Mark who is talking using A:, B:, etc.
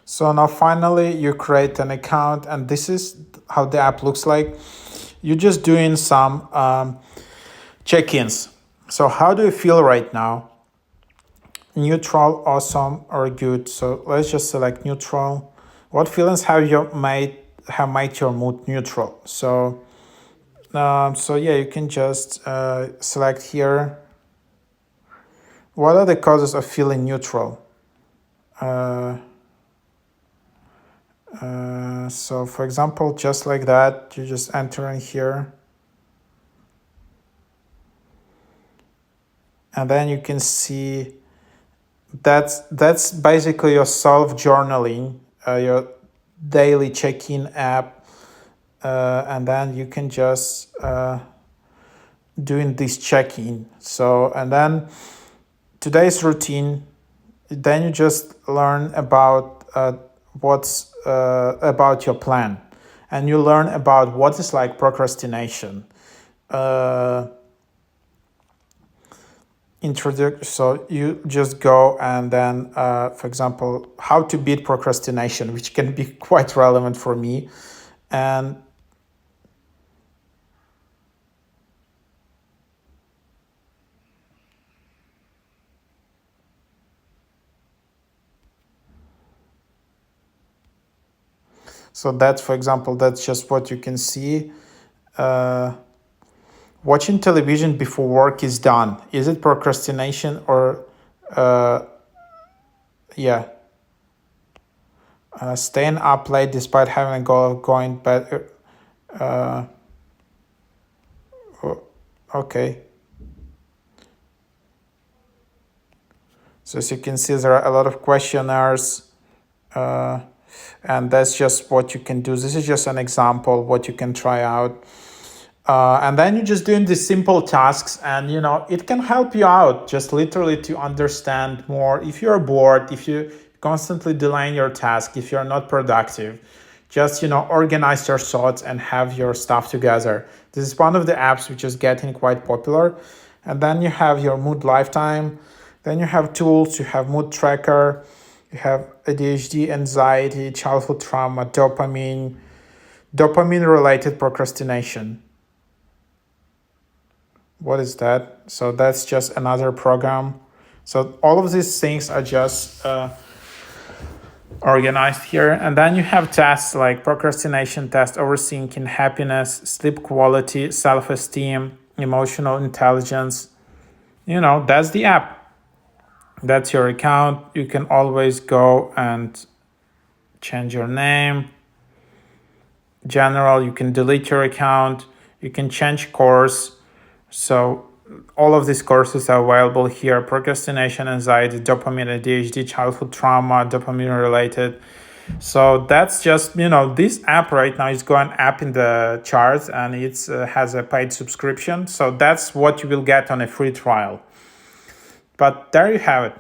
A: So now finally you create an account, and this is how the app looks like. You're just doing some check-ins. So how do you feel right now? Neutral, awesome, or good? So let's just select neutral. What feelings have made your mood neutral? So yeah, you can just select here. What are the causes of feeling neutral? So for example, just like that, you just enter in here. And then you can see that's basically your self-journaling, your daily check-in app. And then you can just doing this check-in. So, and then today's routine, then you just learn about what's about your plan, and you learn about what is like procrastination. So you just go and then, for example, how to beat procrastination, which can be quite relevant for me. And so that's, for example, that's just what you can see. Watching television before work is done. Is it procrastination or, yeah, staying up late despite having a goal of going bed? Okay. So as you can see, there are a lot of questionnaires, and that's just what you can do. This is just an example what you can try out. And then you're just doing these simple tasks, and it can help you out just literally to understand more. If you're bored, if you constantly delaying your task, if you're not productive, just organize your thoughts and have your stuff together. This is one of the apps which is getting quite popular. And then you have your mood lifetime. Then you have tools, you have mood tracker, you have ADHD, anxiety, childhood trauma, dopamine related procrastination. What is that? So that's just another program. So all of these things are just organized here. And then you have tests like procrastination test, overthinking, happiness, sleep quality, self-esteem, emotional intelligence. That's the app. That's your account. You can always go and change your name. General, you can delete your account. You can change course. So all of these courses are available here: procrastination, anxiety, dopamine, ADHD, childhood trauma, dopamine related. So that's just, this app right now is going up in the charts, and it has a paid subscription. So that's what you will get on a free trial. But there you have it.